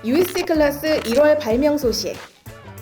UST 클래스 1월 발명 소식.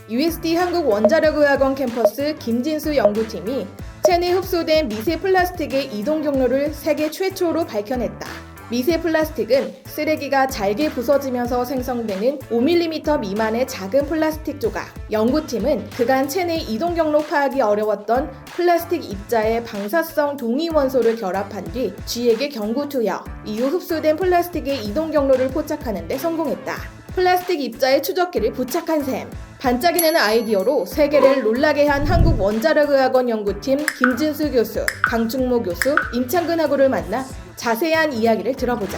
UST 한국원자력의학원 캠퍼스 김진수 연구팀이 체내 흡수된 미세 플라스틱의 이동 경로를 세계 최초로 밝혀냈다. 미세 플라스틱은 쓰레기가 잘게 부서지면서 생성되는 5mm 미만의 작은 플라스틱 조각. 연구팀은 그간 체내 이동 경로 파악이 어려웠던 플라스틱 입자의 방사성 동위 원소를 결합한 뒤 쥐에게 경구 투여, 이후 흡수된 플라스틱의 이동 경로를 포착하는 데 성공했다. 플라스틱 입자의 추적기를 부착한 셈. 반짝이는 아이디어로 세계를 놀라게 한 한국원자력의학원 연구팀 김진수 교수, 강충모 교수, 임창근 학우를 만나 자세한 이야기를 들어보자.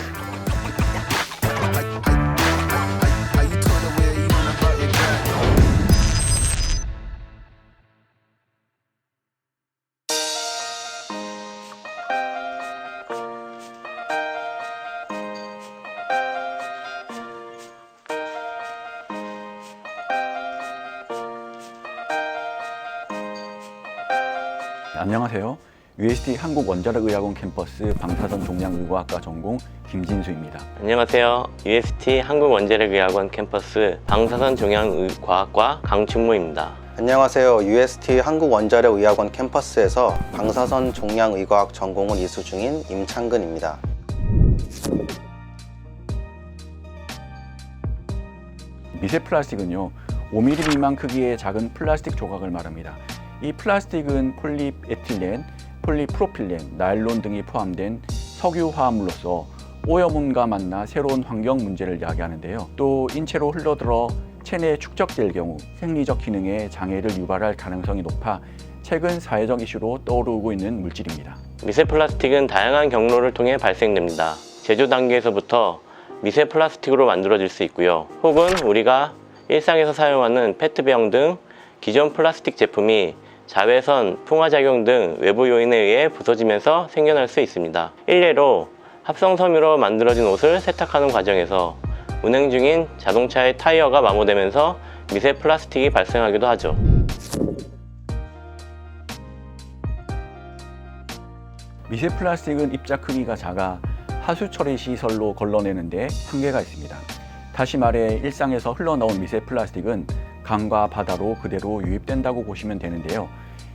안녕하세요. UST 한국원자력의학원 캠퍼스 방사선 종양의과학과 전공 김진수입니다. 안녕하세요. UST 한국원자력의학원 캠퍼스 방사선 종양의과학과 강충모입니다. 안녕하세요. UST 한국원자력의학원 캠퍼스에서 방사선 종양의과학 전공을 이수 중인 임창근입니다. 미세 플라스틱은요, 5mm 미만 크기의 작은 플라스틱 조각을 말합니다. 이 플라스틱은 폴리에틸렌, 폴리프로필렌, 나일론 등이 포함된 석유 화합물로서 오염물과 만나 새로운 환경 문제를 야기하는데요. 또 인체로 흘러들어 체내에 축적될 경우 생리적 기능에 장애를 유발할 가능성이 높아 최근 사회적 이슈로 떠오르고 있는 물질입니다. 미세 플라스틱은 다양한 경로를 통해 발생됩니다. 제조 단계에서부터 미세 플라스틱으로 만들어질 수 있고요. 혹은 우리가 일상에서 사용하는 페트병 등 기존 플라스틱 제품이 자외선, 풍화작용 등 외부 요인에 의해 부서지면서 생겨날 수 있습니다. 일례로 합성 섬유로 만들어진 옷을 세탁하는 과정에서 운행 중인 자동차의 타이어가 마모되면서 미세 플라스틱이 발생하기도 하죠. 미세 플라스틱은 입자 크기가 작아 하수 처리 시설로 걸러내는데 한계가 있습니다. 다시 말해 일상에서 흘러나온 미세 플라스틱은 강과 바다로 그대로 유입된다고 보시면 되는데요.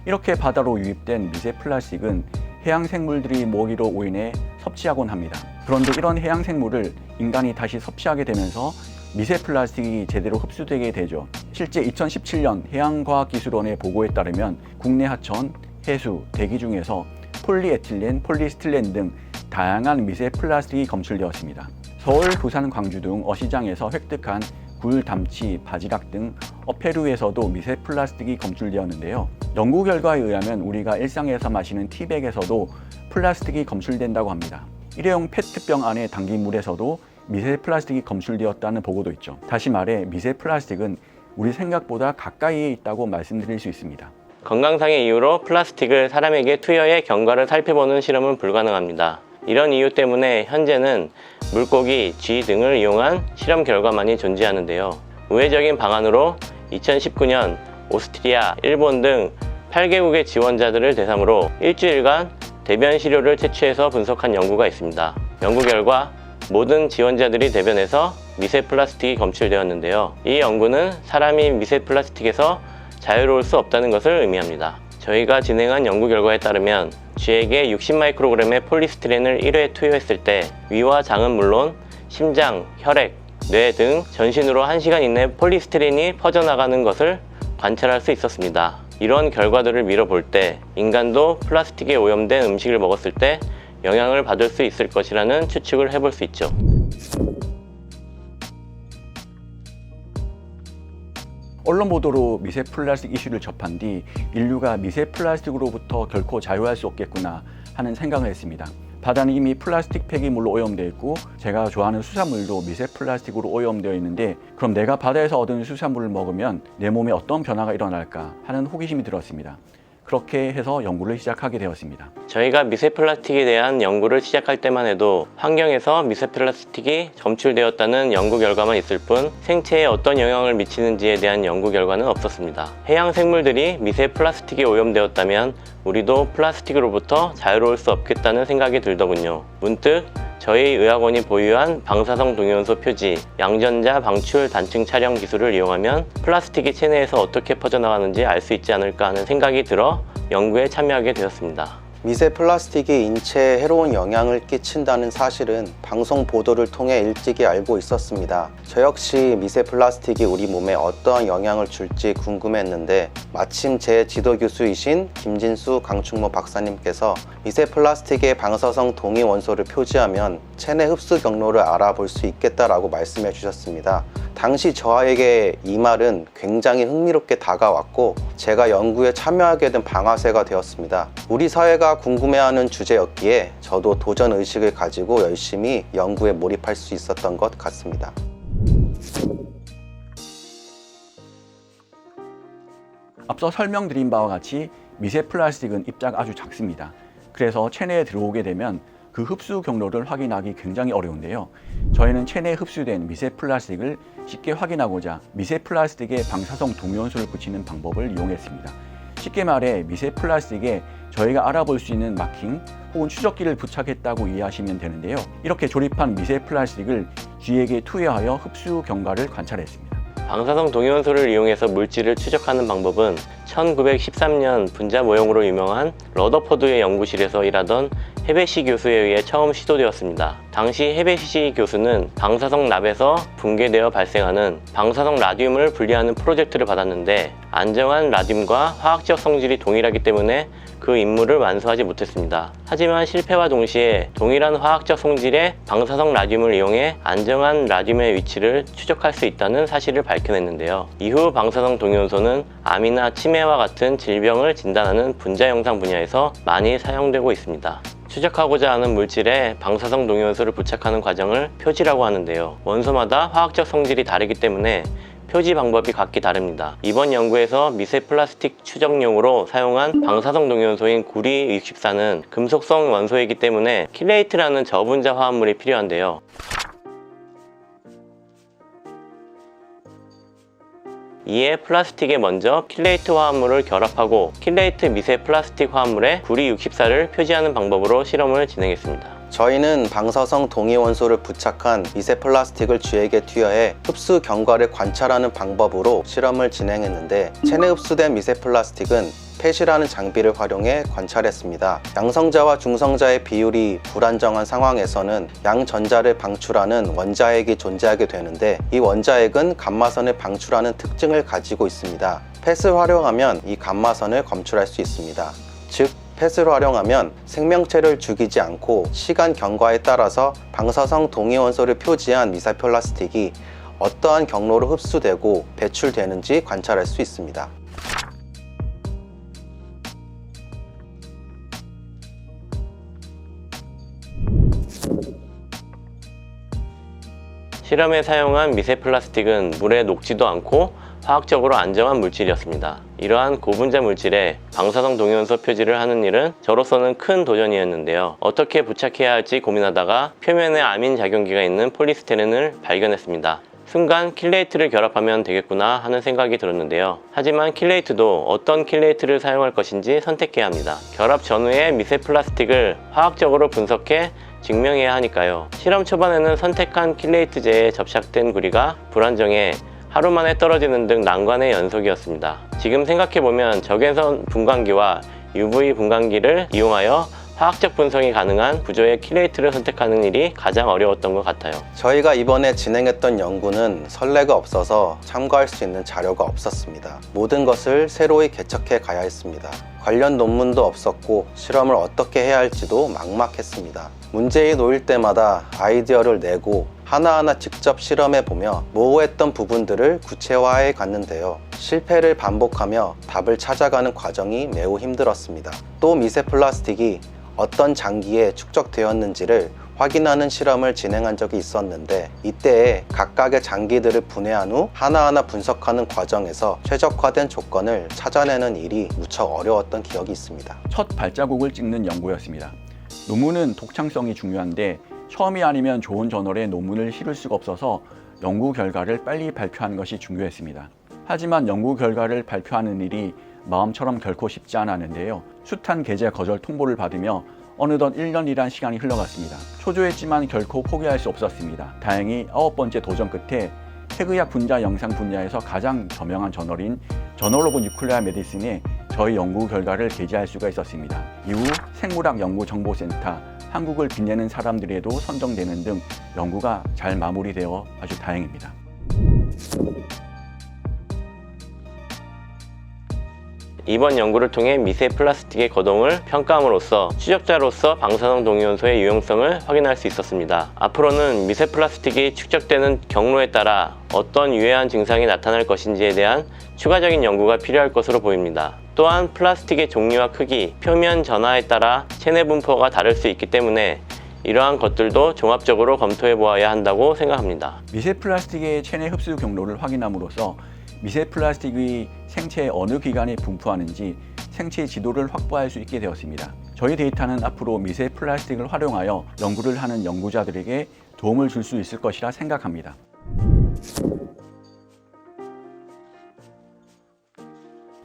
이렇게 바다로 유입된 미세 플라스틱은 해양 생물들이 먹이로 오인해 섭취하곤 합니다. 그런데 이런 해양 생물을 인간이 다시 섭취하게 되면서 미세 플라스틱이 제대로 흡수되게 되죠. 실제 2017년 해양과학기술원의 보고에 따르면 국내 하천, 해수, 대기 중에서 폴리에틸렌, 폴리스틸렌 등 다양한 미세 플라스틱이 검출되었습니다. 서울, 부산, 광주 등 어시장에서 획득한 굴, 담치, 바지락 등 어패류에서도 미세 플라스틱이 검출되었는데요. 연구 결과에 의하면 우리가 일상에서 마시는 티백에서도 플라스틱이 검출된다고 합니다. 일회용 페트병 안에 담긴 물에서도 미세 플라스틱이 검출되었다는 보고도 있죠. 다시 말해 미세 플라스틱은 우리 생각보다 가까이에 있다고 말씀드릴 수 있습니다. 건강상의 이유로 플라스틱을 사람에게 투여해 경과를 살펴보는 실험은 불가능합니다. 이런 이유 때문에 현재는 물고기, 쥐 등을 이용한 실험 결과만이 존재하는데요. 우회적인 방안으로 2019년 오스트리아, 일본 등 8개국의 지원자들을 대상으로 일주일간 대변 시료를 채취해서 분석한 연구가 있습니다. 연구 결과 모든 지원자들이 대변에서 미세 플라스틱이 검출되었는데요. 이 연구는 사람이 미세 플라스틱에서 자유로울 수 없다는 것을 의미합니다. 저희가 진행한 연구 결과에 따르면 쥐에게 60마이크로그램의 폴리스티렌을 1회 투여했을 때 위와 장은 물론 심장, 혈액, 뇌 등 전신으로 1시간 이내 폴리스티렌이 퍼져나가는 것을 관찰할 수 있었습니다. 이런 결과들을 미뤄볼 때 인간도 플라스틱에 오염된 음식을 먹었을 때 영향을 받을 수 있을 것이라는 추측을 해볼 수 있죠. 언론 보도로 미세 플라스틱 이슈를 접한 뒤 인류가 미세 플라스틱으로부터 결코 자유할 수 없겠구나 하는 생각을 했습니다. 바다는 이미 플라스틱 폐기물로 오염되어 있고 제가 좋아하는 수산물도 미세 플라스틱으로 오염되어 있는데 그럼 내가 바다에서 얻은 수산물을 먹으면 내 몸에 어떤 변화가 일어날까 하는 호기심이 들었습니다. 그렇게 해서 연구를 시작하게 되었습니다. 저희가 미세 플라스틱에 대한 연구를 시작할 때만 해도 환경에서 미세 플라스틱이 검출되었다는 연구 결과만 있을 뿐 생체에 어떤 영향을 미치는지에 대한 연구 결과는 없었습니다. 해양 생물들이 미세 플라스틱에 오염되었다면 우리도 플라스틱으로부터 자유로울 수 없겠다는 생각이 들더군요. 문득 저희 의학원이 보유한 방사성 동위원소 표지, 양전자 방출 단층 촬영 기술을 이용하면 플라스틱이 체내에서 어떻게 퍼져나가는지 알 수 있지 않을까 하는 생각이 들어 연구에 참여하게 되었습니다. 미세 플라스틱이 인체에 해로운 영향을 끼친다는 사실은 방송 보도를 통해 일찍이 알고 있었습니다. 저 역시 미세 플라스틱이 우리 몸에 어떠한 영향을 줄지 궁금했는데 마침 제 지도 교수이신 김진수 강충모 박사님께서 미세 플라스틱의 방사성 동위 원소를 표지하면 체내 흡수 경로를 알아볼 수 있겠다라고 말씀해 주셨습니다. 당시 저에게 이 말은 굉장히 흥미롭게 다가왔고 제가 연구에 참여하게 된 방아쇠가 되었습니다. 우리 사회가 궁금해하는 주제였기에 저도 도전 의식을 가지고 열심히 연구에 몰입할 수 있었던 것 같습니다. 앞서 설명드린 바와 같이 미세 플라스틱은 입자가 아주 작습니다. 그래서 체내에 들어오게 되면 그 흡수 경로를 확인하기 굉장히 어려운데요. 저희는 체내에 흡수된 미세 플라스틱을 쉽게 확인하고자 미세 플라스틱에 방사성 동위원소를 붙이는 방법을 이용했습니다. 쉽게 말해 미세 플라스틱에 저희가 알아볼 수 있는 마킹 혹은 추적기를 부착했다고 이해하시면 되는데요. 이렇게 조립한 미세 플라스틱을 쥐에게 투여하여 흡수 경과를 관찰했습니다. 방사성 동위원소를 이용해서 물질을 추적하는 방법은 1913년 분자 모형으로 유명한 러더퍼드의 연구실에서 일하던 헤베시 교수에 의해 처음 시도되었습니다. 당시 헤베시 교수는 방사성 납에서 붕괴되어 발생하는 방사성 라듐을 분리하는 프로젝트를 받았는데 안정한 라듐과 화학적 성질이 동일하기 때문에 그 임무를 완수하지 못했습니다. 하지만 실패와 동시에 동일한 화학적 성질의 방사성 라듐을 이용해 안정한 라듐의 위치를 추적할 수 있다는 사실을 밝혀냈는데요. 이후 방사성 동위원소는 암이나 치매와 같은 질병을 진단하는 분자 영상 분야에서 많이 사용되고 있습니다. 추적하고자 하는 물질에 방사성 동위원소를 부착하는 과정을 표지라고 하는데요. 원소마다 화학적 성질이 다르기 때문에 표지 방법이 각기 다릅니다. 이번 연구에서 미세 플라스틱 추적용으로 사용한 방사성 동위원소인 구리 64는 금속성 원소이기 때문에 킬레이트라는 저분자 화합물이 필요한데요. 이에 플라스틱에 먼저 킬레이트 화합물을 결합하고 킬레이트 미세 플라스틱 화합물에 구리 64를 표지하는 방법으로 실험을 진행했습니다. 저희는 방사성 동위원소를 부착한 미세 플라스틱을 쥐에게 투여해 흡수 경과를 관찰하는 방법으로 실험을 진행했는데 체내 흡수된 미세 플라스틱은 펫이라는 장비를 활용해 관찰했습니다. 양성자와 중성자의 비율이 불안정한 상황에서는 양전자를 방출하는 원자핵이 존재하게 되는데 이 원자핵은 감마선을 방출하는 특징을 가지고 있습니다. 펫을 활용하면 이 감마선을 검출할 수 있습니다. 즉 펫을 활용하면 생명체를 죽이지 않고 시간 경과에 따라서 방사성 동위원소를 표지한 미세 플라스틱이 어떠한 경로로 흡수되고 배출되는지 관찰할 수 있습니다. 실험에 사용한 미세 플라스틱은 물에 녹지도 않고 화학적으로 안정한 물질이었습니다. 이러한 고분자 물질에 방사성 동위원소 표지를 하는 일은 저로서는 큰 도전이었는데요. 어떻게 부착해야 할지 고민하다가 표면에 아민 작용기가 있는 폴리스테렌을 발견했습니다. 순간 킬레이트를 결합하면 되겠구나 하는 생각이 들었는데요. 하지만 킬레이트도 어떤 킬레이트를 사용할 것인지 선택해야 합니다. 결합 전후에 미세 플라스틱을 화학적으로 분석해 증명해야 하니까요. 실험 초반에는 선택한 킬레이트제에 접착된 구리가 불안정해 하루 만에 떨어지는 등 난관의 연속이었습니다. 지금 생각해보면 적외선 분광기와 UV 분광기를 이용하여 화학적 분석이 가능한 구조의 킬레이트를 선택하는 일이 가장 어려웠던 것 같아요. 저희가 이번에 진행했던 연구는 선례가 없어서 참고할 수 있는 자료가 없었습니다. 모든 것을 새로이 개척해 가야 했습니다. 관련 논문도 없었고 실험을 어떻게 해야 할지도 막막했습니다. 문제에 놓일 때마다 아이디어를 내고 하나하나 직접 실험해보며 모호했던 부분들을 구체화해 갔는데요. 실패를 반복하며 답을 찾아가는 과정이 매우 힘들었습니다. 또 미세 플라스틱이 어떤 장기에 축적되었는지를 확인하는 실험을 진행한 적이 있었는데 이때에 각각의 장기들을 분해한 후 하나하나 분석하는 과정에서 최적화된 조건을 찾아내는 일이 무척 어려웠던 기억이 있습니다. 첫 발자국을 찍는 연구였습니다. 논문은 독창성이 중요한데 처음이 아니면 좋은 저널에 논문을 실을 수가 없어서 연구 결과를 빨리 발표하는 것이 중요했습니다. 하지만 연구 결과를 발표하는 일이 마음처럼 결코 쉽지 않았는데요. 숱한 게재 거절 통보를 받으며 어느덧 1년이란 시간이 흘러갔습니다. 초조했지만 결코 포기할 수 없었습니다. 다행히 9번째 도전 끝에 핵의학 분자 영상 분야에서 가장 저명한 저널인 저널 오브 뉴클리어 메디슨에 저희 연구 결과를 게재할 수가 있었습니다. 이후 생물학 연구정보센터, 한국을 빛내는 사람들에도 선정되는 등 연구가 잘 마무리되어 아주 다행입니다. 이번 연구를 통해 미세 플라스틱의 거동을 평가함으로써 추적자로서 방사능 동위원소의 유용성을 확인할 수 있었습니다. 앞으로는 미세 플라스틱이 축적되는 경로에 따라 어떤 유해한 증상이 나타날 것인지에 대한 추가적인 연구가 필요할 것으로 보입니다. 또한 플라스틱의 종류와 크기, 표면 전하에 따라 체내 분포가 다를 수 있기 때문에 이러한 것들도 종합적으로 검토해 보아야 한다고 생각합니다. 미세 플라스틱의 체내 흡수 경로를 확인함으로써 미세 플라스틱이 생체의 어느 기관에 분포하는지 생체 지도를 확보할 수 있게 되었습니다. 저희 데이터는 앞으로 미세 플라스틱을 활용하여 연구를 하는 연구자들에게 도움을 줄 수 있을 것이라 생각합니다.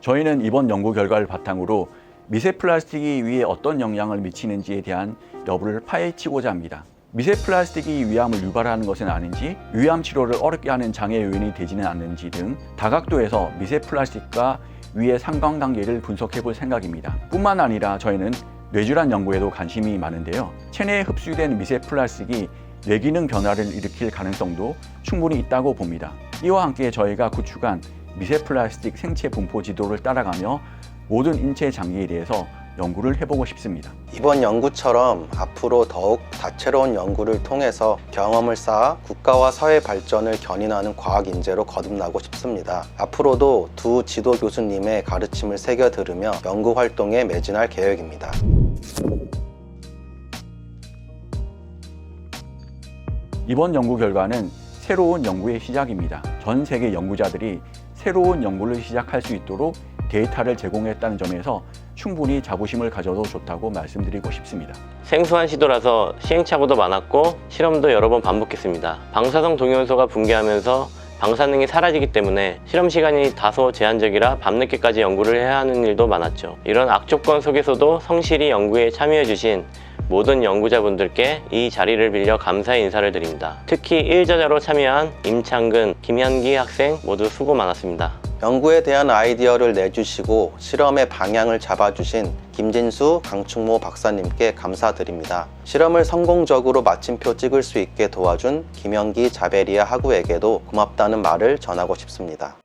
저희는 이번 연구 결과를 바탕으로 미세 플라스틱이 위에 어떤 영향을 미치는지에 대한 여부를 파헤치고자 합니다. 미세 플라스틱이 위암을 유발하는 것은 아닌지, 위암 치료를 어렵게 하는 장애 요인이 되지는 않는지 등 다각도에서 미세 플라스틱과 위의 상관관계를 분석해 볼 생각입니다. 뿐만 아니라 저희는 뇌질환 연구에도 관심이 많은데요. 체내에 흡수된 미세 플라스틱이 뇌기능 변화를 일으킬 가능성도 충분히 있다고 봅니다. 이와 함께 저희가 구축한 미세 플라스틱 생체 분포 지도를 따라가며 모든 인체 장기에 대해서 연구를 해보고 싶습니다. 이번 연구처럼 앞으로 더욱 다채로운 연구를 통해서 경험을 쌓아 국가와 사회 발전을 견인하는 과학 인재로 거듭나고 싶습니다. 앞으로도 두 지도 교수님의 가르침을 새겨 들으며 연구 활동에 매진할 계획입니다. 이번 연구 결과는 새로운 연구의 시작입니다. 전 세계 연구자들이 새로운 연구를 시작할 수 있도록 데이터를 제공했다는 점에서 충분히 자부심을 가져도 좋다고 말씀드리고 싶습니다. 생소한 시도라서 시행착오도 많았고 실험도 여러 번 반복했습니다. 방사성 동위원소가 붕괴하면서 방사능이 사라지기 때문에 실험 시간이 다소 제한적이라 밤늦게까지 연구를 해야 하는 일도 많았죠. 이런 악조건 속에서도 성실히 연구에 참여해 주신 모든 연구자분들께 이 자리를 빌려 감사의 인사를 드립니다. 특히 1저자로 참여한 임창근, 김현기 학생 모두 수고 많았습니다. 연구에 대한 아이디어를 내주시고 실험의 방향을 잡아주신 김진수, 강충모 박사님께 감사드립니다. 실험을 성공적으로 마침표 찍을 수 있게 도와준 김현기 자베리아 학우에게도 고맙다는 말을 전하고 싶습니다.